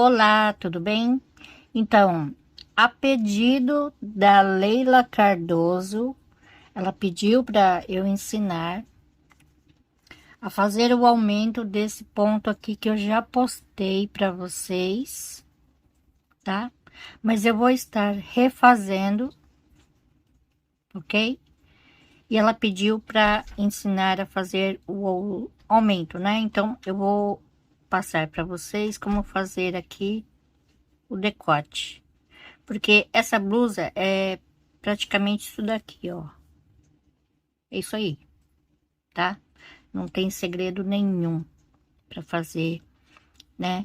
Olá, tudo bem? Então, a pedido da Leila Cardoso, ela pediu para eu ensinar a fazer o aumento desse ponto aqui que eu já postei para vocês, tá? Mas eu vou estar refazendo, ok? E ela pediu para ensinar a fazer o aumento, né? Então, eu vou passar para vocês como fazer aqui o decote. Porque essa blusa é praticamente isso daqui, ó. É isso aí, tá? Não tem segredo nenhum para fazer, né?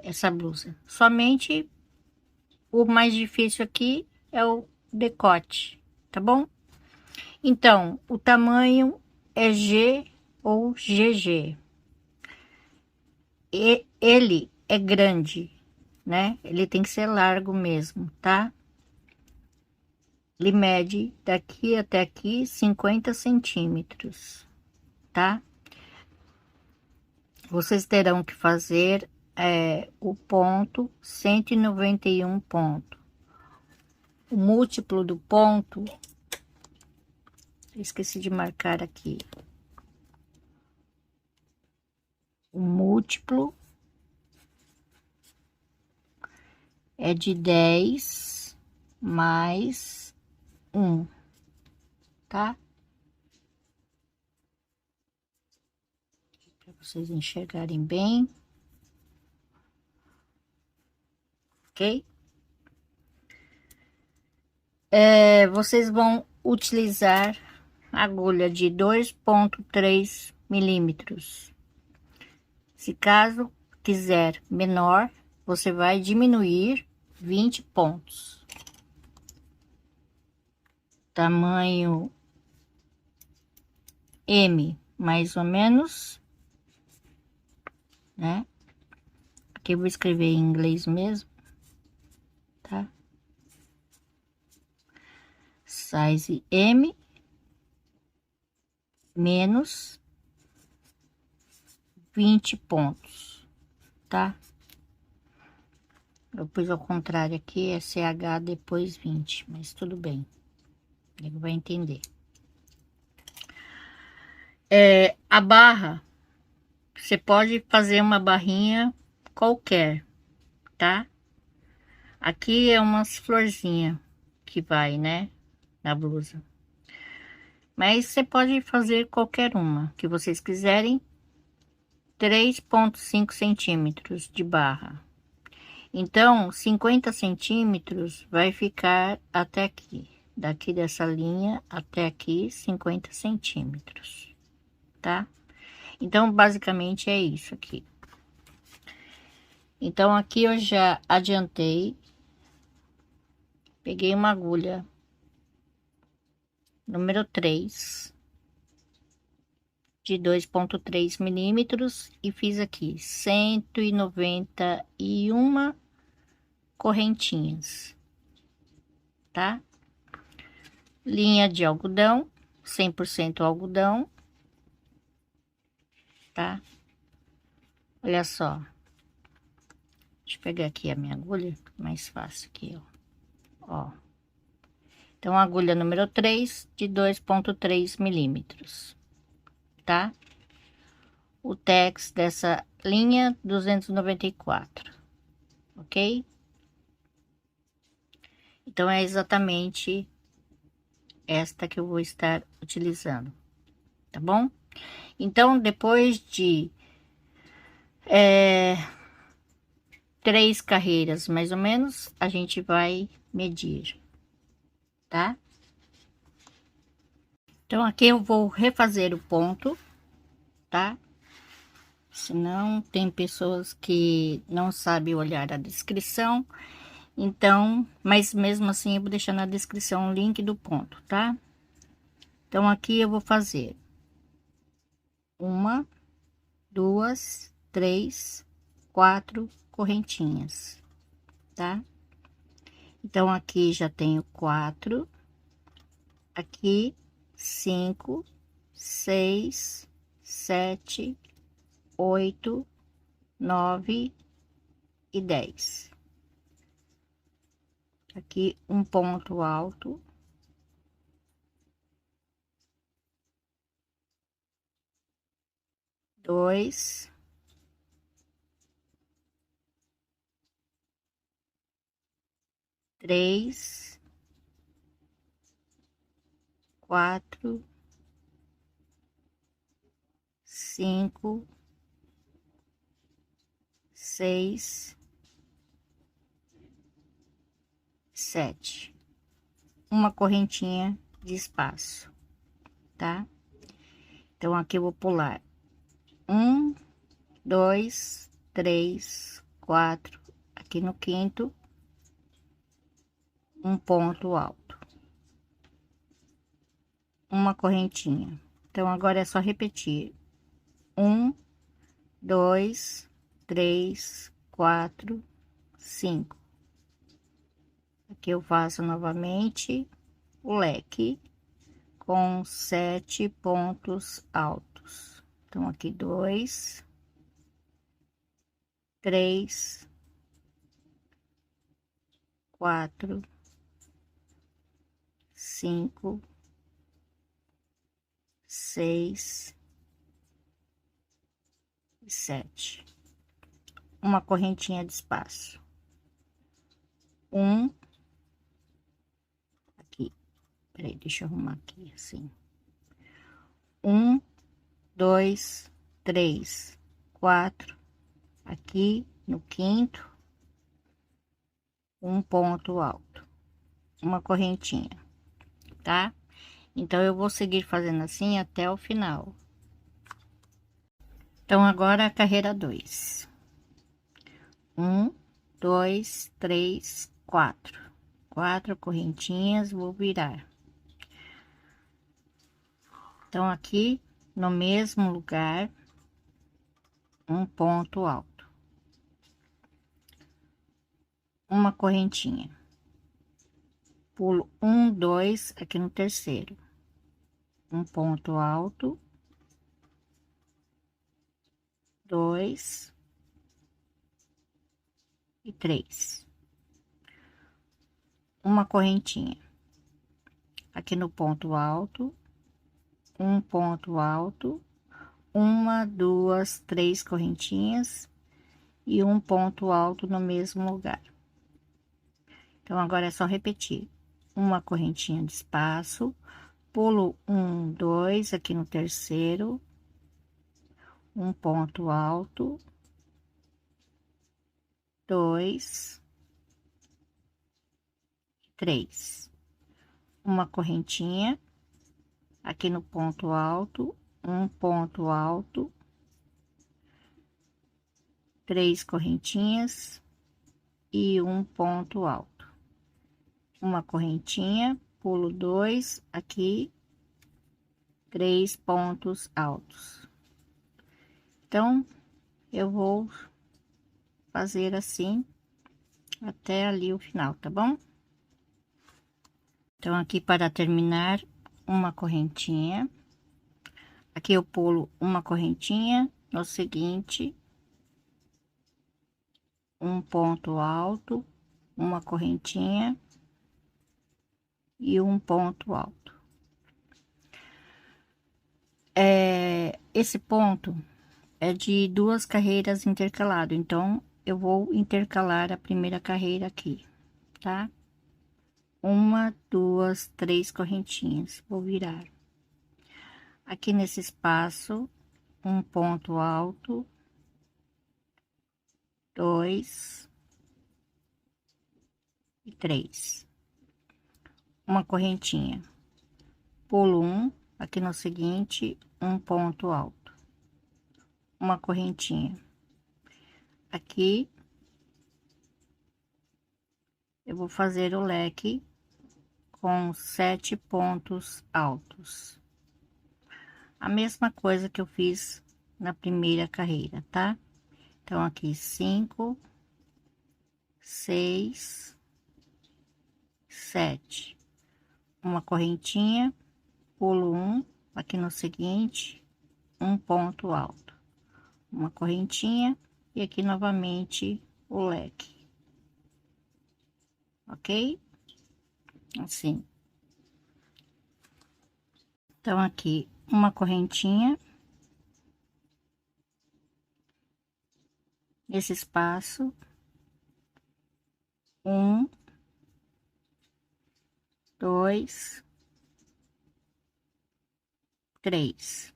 Essa blusa. Somente o mais difícil aqui é o decote, tá bom? Então, o tamanho é G ou GG. E ele é grande, né? Ele tem que ser largo mesmo, tá? Ele mede daqui até aqui 50 centímetros, tá? Vocês terão que fazer o ponto 191 ponto. O múltiplo do ponto, esqueci de marcar aqui. O múltiplo é de 10 mais 1, tá? Para vocês enxergarem bem, ok? Vocês vão utilizar agulha de 2,3 milímetros. Se caso quiser menor, você vai diminuir 20 pontos. Tamanho M, mais ou menos, né? Aqui eu vou escrever em inglês mesmo, tá? Size M menos 20 pontos, tá? Eu pus ao contrário aqui, é CH depois 20, mas tudo bem. Ele vai entender. A barra, você pode fazer uma barrinha qualquer, tá? Aqui é umas florzinhas que vai, né, na blusa. Mas você pode fazer qualquer uma que vocês quiserem. 3,5 centímetros de barra. Então, 50 centímetros vai ficar até aqui. Daqui dessa linha até aqui, 50 centímetros, tá? Então, basicamente é isso aqui. Então, aqui eu já adiantei. Peguei uma agulha número 3 de 2,3 milímetros e fiz aqui 191 correntinhas, tá? Linha de algodão, 100% algodão, tá? Olha só. Deixa eu pegar aqui a minha agulha, mais fácil aqui, ó. Então, agulha número 3 de 2,3 milímetros, tá? O tex dessa linha 294, ok? Então, é exatamente esta que eu vou estar utilizando, tá bom? Então, depois de 3 carreiras, mais ou menos, a gente vai medir, tá? Então, aqui eu vou refazer o ponto, tá? Senão, tem pessoas que não sabem olhar a descrição, então, mas mesmo assim, eu vou deixar na descrição o link do ponto, tá? Então, aqui eu vou fazer uma, duas, três, quatro correntinhas, tá? Então, aqui já tenho 4, aqui 5, 6, 7, 8, 9, e 10. Aqui um ponto alto, dois, três, quatro, cinco, seis, sete. Uma correntinha de espaço, tá? Então, aqui eu vou pular um, dois, três, quatro. Aqui no quinto, um ponto alto, uma correntinha. Então, agora é só repetir: um, dois, três, quatro, cinco. Aqui eu faço novamente o leque com 7 pontos altos. Então, aqui 2, 3, 4, 5, 6 e 7. Uma correntinha de espaço. Um, aqui, peraí, deixa eu arrumar aqui assim. Um, dois, três, quatro. Aqui no quinto, um ponto alto, uma correntinha, tá? Então, eu vou seguir fazendo assim até o final. Então, agora a carreira 2. Um, dois, três, quatro. Quatro correntinhas, vou virar. Então, aqui no mesmo lugar, um ponto alto, uma correntinha. Pulo um, dois, aqui no terceiro, um ponto alto, dois e três. Uma correntinha. Aqui no ponto alto, um ponto alto, uma, duas, três correntinhas e um ponto alto no mesmo lugar. Então, agora é só repetir: uma correntinha de espaço, pulo um, dois, aqui no terceiro, um ponto alto, dois, três, uma correntinha, aqui no ponto alto, um ponto alto, três correntinhas e um ponto alto, uma correntinha, pulo dois, aqui, três pontos altos. Então, eu vou fazer assim até ali o final, tá bom? Então, aqui para terminar, uma correntinha, aqui eu pulo uma correntinha, no seguinte, um ponto alto, uma correntinha e um ponto alto. Esse ponto é de duas carreiras intercalado, então eu vou intercalar a primeira carreira aqui, tá? Uma, duas, três correntinhas, vou virar. Aqui nesse espaço, um ponto alto, dois e três. Uma correntinha, pulo um, aqui no seguinte, um ponto alto, uma correntinha. Aqui eu vou fazer o leque com 7 pontos altos. A mesma coisa que eu fiz na primeira carreira, tá? Então, aqui 5, 6, 7. Uma correntinha, pulo um, aqui no seguinte, um ponto alto. Uma correntinha e aqui novamente o leque, ok? Assim. Então, aqui, uma correntinha, nesse espaço, 1, 2, 3.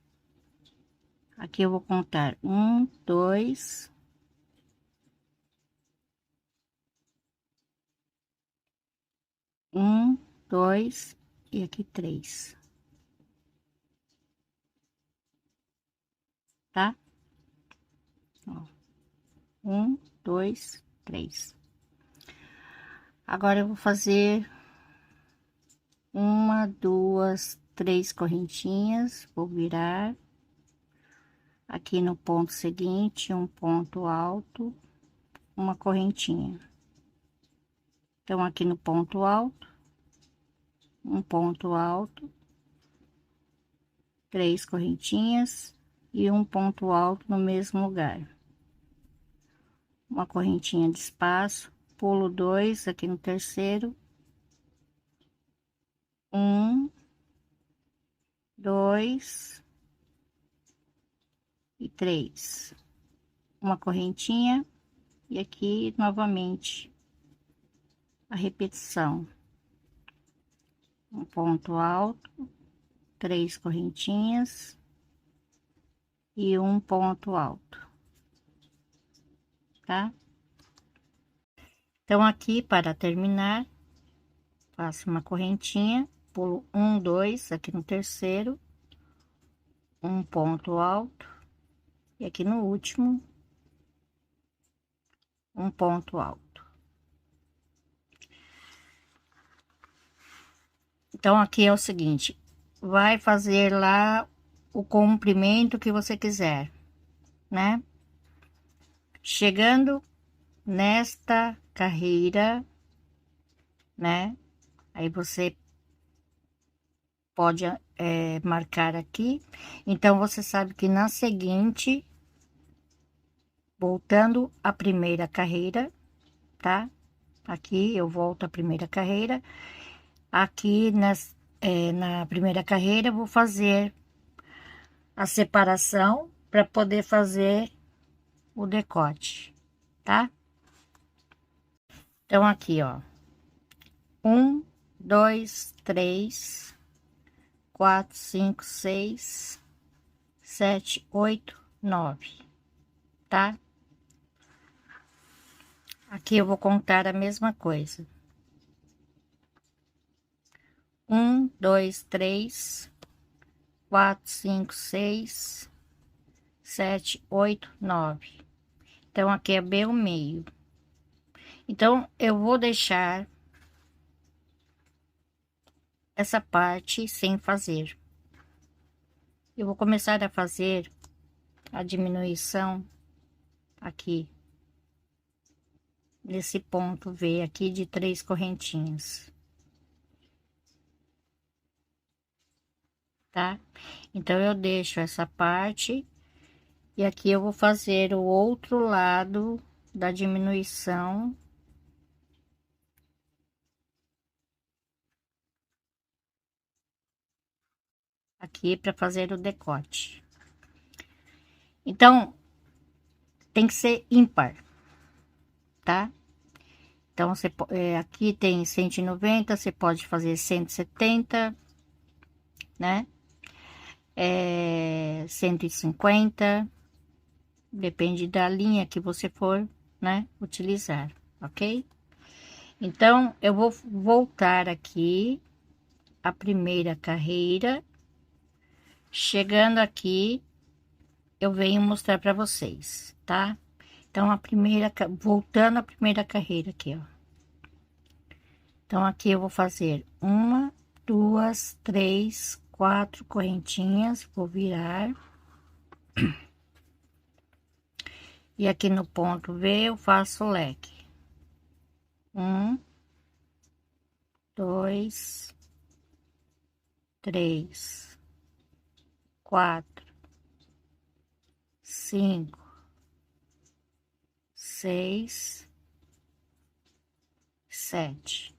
Aqui eu vou contar 1, 2, 1, 2 e aqui 3, tá? Ó, 1, 2, 3. Agora eu vou fazer uma, duas, três correntinhas, vou virar aqui no ponto seguinte, um ponto alto, uma correntinha. Então, aqui no ponto alto, um ponto alto, três correntinhas e um ponto alto no mesmo lugar. Uma correntinha de espaço, pulo dois aqui no terceiro, um, dois e três. Uma correntinha e aqui novamente a repetição. Um ponto alto, três correntinhas e um ponto alto, tá? Então, aqui para terminar, faço uma correntinha, pulo um, dois aqui no terceiro, um ponto alto e aqui no último, um ponto alto. Então, aqui é o seguinte, vai fazer lá o comprimento que você quiser, né? Chegando nesta carreira, né? Aí você pode marcar aqui. Então, você sabe que na seguinte, voltando à primeira carreira, tá? Aqui eu volto à primeira carreira. Aqui na primeira carreira, eu vou fazer a separação para poder fazer o decote, tá? Então, aqui, ó, 1, 2, 3, 4, 5, 6, 7, 8, 9, tá? Aqui eu vou contar a mesma coisa. 1, 2, 3, 4, 5, 6, 7, 8, 9. Então, aqui é bem o meio. Então, eu vou deixar essa parte sem fazer. Eu vou começar a fazer a diminuição aqui, nesse ponto V aqui de três correntinhas, tá? Então, eu deixo essa parte e aqui eu vou fazer o outro lado da diminuição. Aqui para fazer o decote. Então, tem que ser ímpar, tá? Então, você, aqui tem 190, você pode fazer 170, né? 150, depende da linha que você for, né, utilizar, ok? Então, eu vou voltar aqui a primeira carreira. Chegando aqui, eu venho mostrar para vocês, tá? Então, voltando à primeira carreira aqui, ó. Então, aqui eu vou fazer uma, duas, três, quatro correntinhas, vou virar. E aqui no ponto V eu faço o leque. Um, dois, três, quatro, cinco, seis, 7,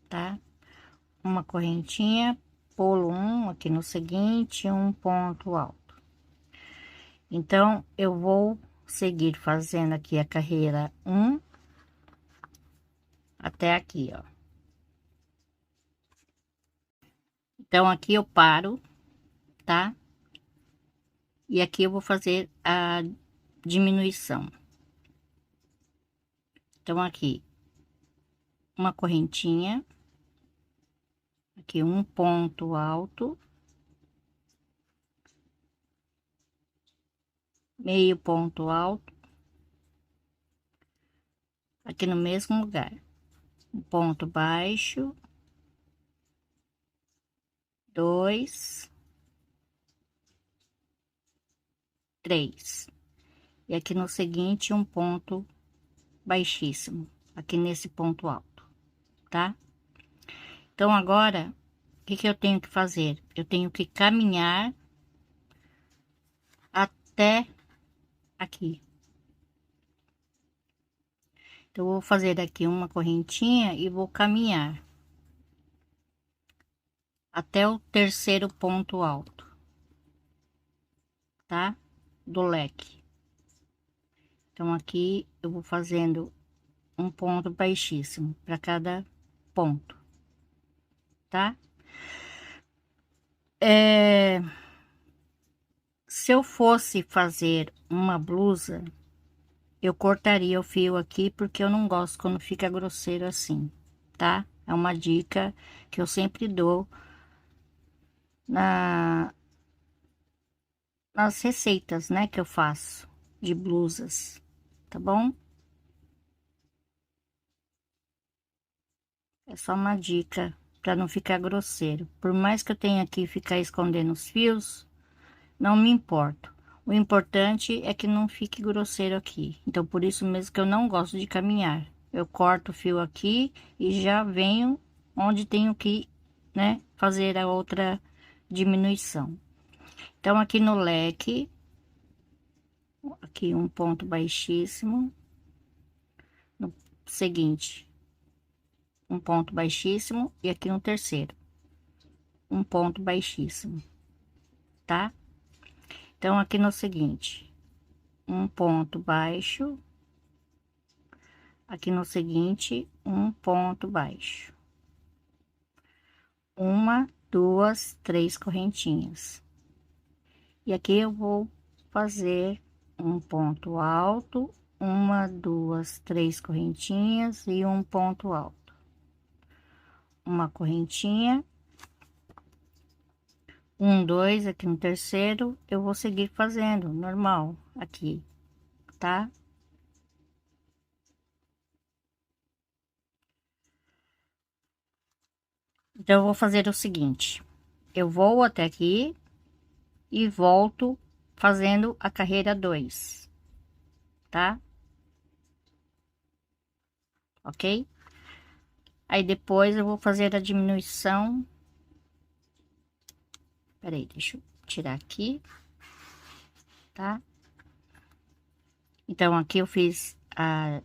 tá? Uma correntinha, pulo um aqui no seguinte, um ponto alto. Então, eu vou seguir fazendo aqui a carreira 1 até aqui, ó. Então, aqui eu paro, tá? E aqui eu vou fazer a diminuição. Então, aqui, uma correntinha, aqui um ponto alto, meio ponto alto, aqui no mesmo lugar, um ponto baixo, 2, 3, e aqui no seguinte um ponto baixíssimo, aqui nesse ponto alto, tá? Então agora, o que que eu tenho que fazer? Eu tenho que caminhar até aqui. Então, eu vou fazer aqui uma correntinha e vou caminhar até o terceiro ponto alto, tá? Do leque. Então, aqui eu vou fazendo um ponto baixíssimo para cada ponto, tá? Se eu fosse fazer uma blusa, eu cortaria o fio aqui, porque eu não gosto quando fica grosseiro assim, tá? É uma dica que eu sempre dou nas receitas, né, que eu faço de blusas, tá bom? É só uma dica para não ficar grosseiro. Por mais que eu tenha que ficar escondendo os fios, não me importo. O importante é que não fique grosseiro aqui. Então, por isso mesmo que eu não gosto de caminhar. Eu corto o fio aqui e já venho onde tenho que, né, fazer a outra diminuição. Então, aqui no leque, aqui um ponto baixíssimo, no seguinte, um ponto baixíssimo e aqui um terceiro, um ponto baixíssimo, tá? Então, aqui no seguinte, um ponto baixo, aqui no seguinte, um ponto baixo, uma, duas, três correntinhas, e aqui eu vou fazer um ponto alto, uma, duas, três correntinhas e um ponto alto, uma correntinha, um, dois, aqui no terceiro, eu vou seguir fazendo normal aqui, tá? Então, eu vou fazer o seguinte, eu vou até aqui e volto fazendo a carreira 2, tá? Ok? Aí, depois eu vou fazer a diminuição. Peraí, deixa eu tirar aqui, tá? Então, aqui eu fiz a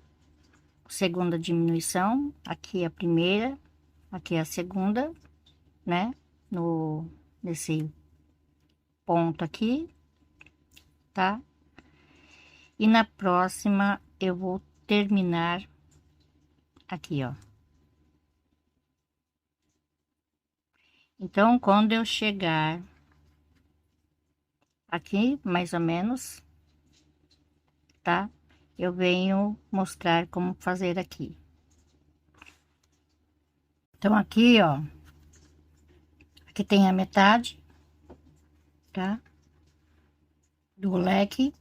segunda diminuição, aqui a primeira, aqui a segunda, né? Nesse ponto aqui, tá? E na próxima eu vou terminar aqui, ó. Então, quando eu chegar aqui, mais ou menos, tá? Eu venho mostrar como fazer aqui. Então, aqui, ó, aqui tem a metade, tá? Do leque.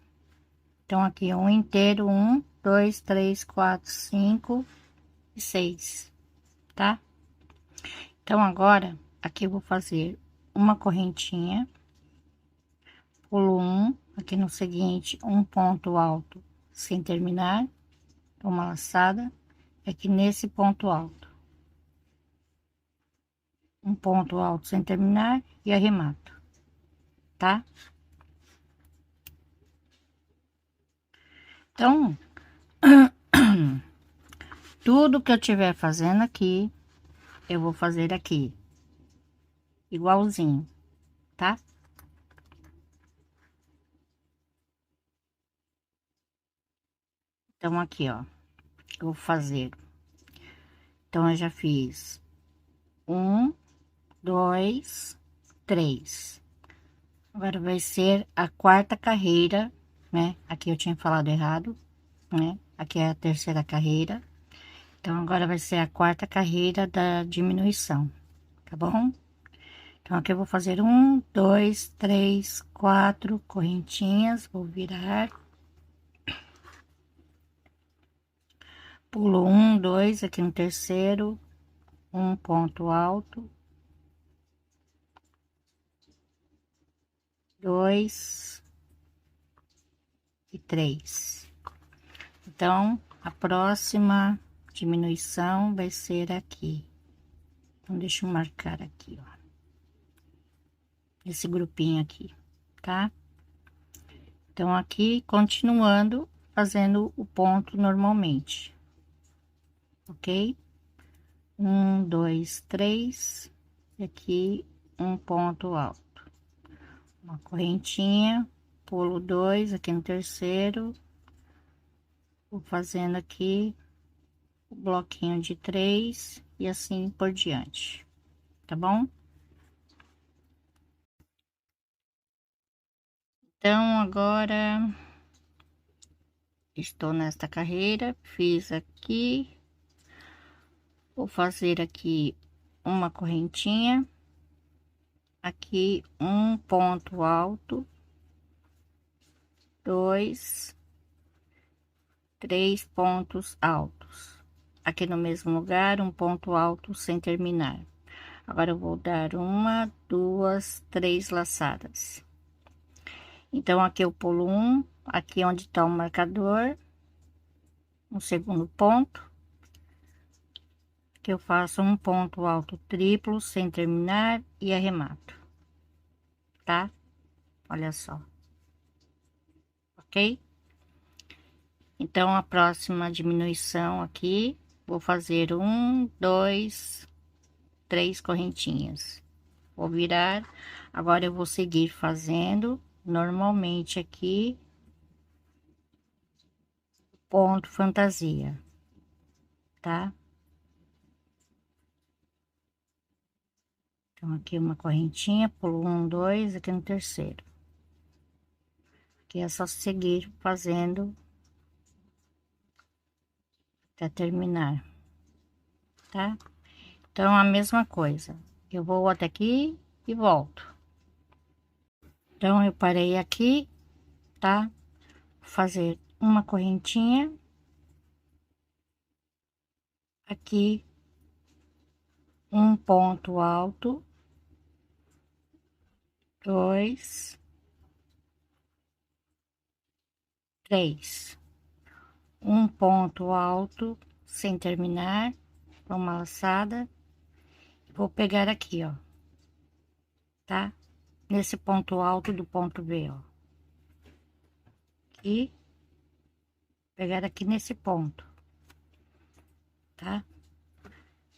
Então, aqui um inteiro, um, dois, três, quatro, cinco e seis, tá? Então, agora, aqui eu vou fazer uma correntinha, pulo um, aqui no seguinte, um ponto alto sem terminar, uma laçada, aqui nesse ponto alto, um ponto alto sem terminar e arremato, tá? Então, Tudo que eu tiver fazendo aqui, eu vou fazer aqui, igualzinho, tá? Então, aqui, ó, eu vou fazer. Então, eu já fiz 1, 2, 3. Agora vai ser a quarta carreira, né? Aqui eu tinha falado errado, né? Aqui é a terceira carreira. Então, agora vai ser a quarta carreira da diminuição, tá bom? Então, aqui eu vou fazer 1, 2, 3, 4 correntinhas, vou virar. Pulo 1, 2, aqui no terceiro, um ponto alto, 2 e 3. Então, a próxima diminuição vai ser aqui. Então, deixa eu marcar aqui, ó. Esse grupinho aqui, tá? Então, aqui, continuando, fazendo o ponto normalmente, ok? 1, 2, 3, e aqui um ponto alto. Uma correntinha, pulo 2 aqui no terceiro, vou fazendo aqui o bloquinho de 3 e assim por diante, tá bom? Então, agora estou nesta carreira, fiz aqui, vou fazer aqui uma correntinha, aqui um ponto alto, 2, 3 pontos altos, aqui no mesmo lugar, um ponto alto sem terminar. Agora eu vou dar uma, duas, 3 laçadas. Então, aqui eu pulo um, aqui onde tá o marcador, no segundo ponto, que eu faço um ponto alto triplo sem terminar e arremato, tá? Olha só, ok? Então, a próxima diminuição aqui, vou fazer 1, 2, 3 correntinhas. Vou virar, agora eu vou seguir fazendo normalmente aqui, ponto fantasia, tá? Então, aqui uma correntinha, pulo 1, 2, aqui no terceiro. Aqui é só seguir fazendo até terminar, tá? Então, a mesma coisa. Eu vou até aqui e volto. Então, eu parei aqui, tá? Vou fazer uma correntinha. Aqui, um ponto alto. 2, 3. Um ponto alto, sem terminar, uma laçada. Vou pegar aqui, ó, tá? Nesse ponto alto do ponto B, ó. E pegar aqui nesse ponto, tá?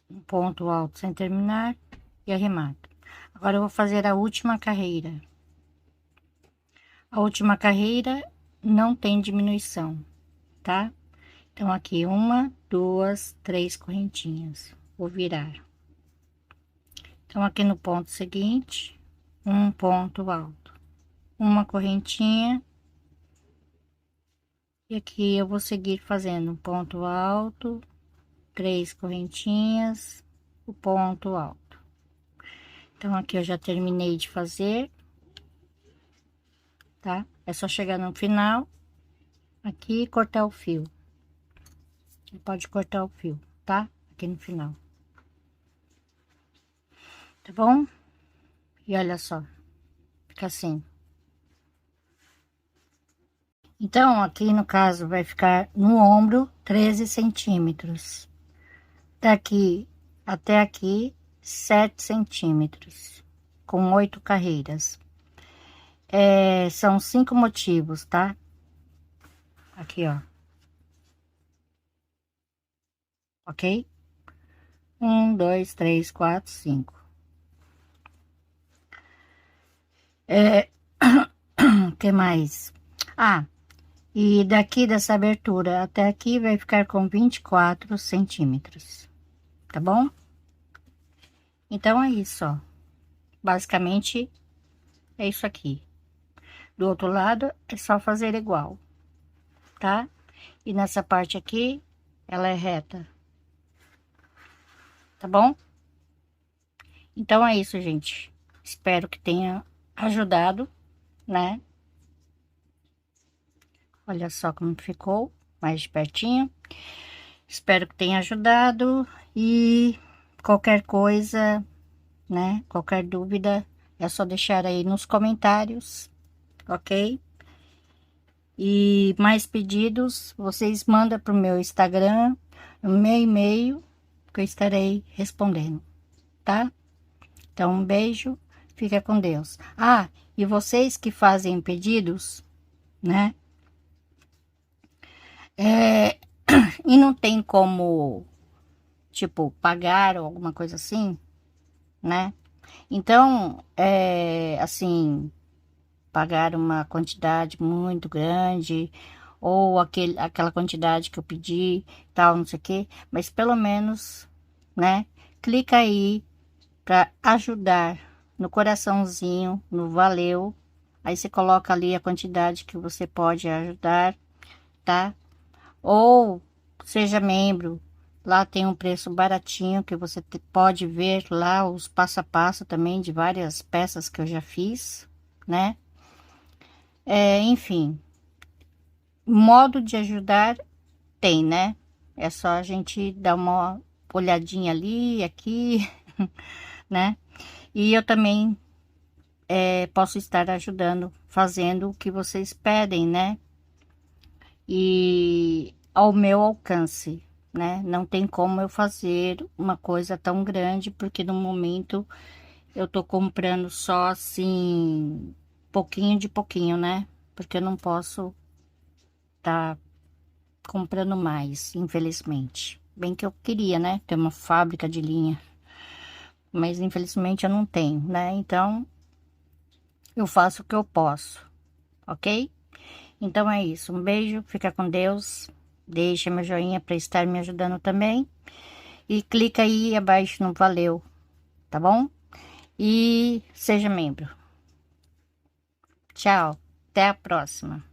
Um ponto alto sem terminar e arremato. Agora eu vou fazer a última carreira. A última carreira não tem diminuição, tá? Então, aqui uma, duas, 3 correntinhas. Vou virar. Então, aqui no ponto seguinte, um ponto alto, uma correntinha. E aqui eu vou seguir fazendo um ponto alto, 3 correntinhas, o ponto alto. Então, aqui eu já terminei de fazer, tá? É só chegar no final, aqui e cortar o fio. Pode cortar o fio, tá? Aqui no final. Tá bom? E olha só, fica assim. Então, aqui no caso, vai ficar no ombro 13 centímetros. Daqui até aqui, 7 centímetros, com 8 carreiras. São 5 motivos, tá? Aqui, ó. ok? 1, 2, 3, 4, 5. O que mais? Ah, e daqui dessa abertura até aqui vai ficar com 24 centímetros, tá bom? Então é isso, ó. Basicamente é isso aqui. Do outro lado é só fazer igual, tá? E nessa parte aqui, ela é reta, tá bom? Então é isso, gente. Espero que tenha ajudado, né? Olha só como ficou, mais de pertinho. Espero que tenha ajudado e qualquer coisa, né? Qualquer dúvida, é só deixar aí nos comentários, ok? E mais pedidos, vocês mandam para o meu Instagram, o meu e-mail, que eu estarei respondendo, tá? Então, um beijo, fica com Deus. Ah, e vocês que fazem pedidos, né? É, e não tem como, tipo, pagar ou alguma coisa assim, né? Então, assim, pagar uma quantidade muito grande, ou aquela quantidade que eu pedi, tal, não sei o quê, mas pelo menos, né? Clica aí para ajudar no coraçãozinho, no valeu. Aí você coloca ali a quantidade que você pode ajudar, tá? Ou seja membro. Lá tem um preço baratinho que você pode ver lá os passo a passo também de várias peças que eu já fiz, né? Enfim, modo de ajudar tem, né? É só a gente dar uma olhadinha ali, aqui, né? E eu também posso estar ajudando, fazendo o que vocês pedem, né? E ao meu alcance, né? Não tem como eu fazer uma coisa tão grande, porque no momento eu tô comprando só assim, pouquinho de pouquinho, né? Porque eu não posso tá comprando mais, infelizmente. Bem que eu queria, né? Ter uma fábrica de linha, mas infelizmente eu não tenho, né? Então eu faço o que eu posso, ok? Então é isso. Um beijo, fica com Deus. Deixa meu joinha para estar me ajudando também. E clica aí abaixo no valeu, tá bom? E seja membro. Tchau, até a próxima.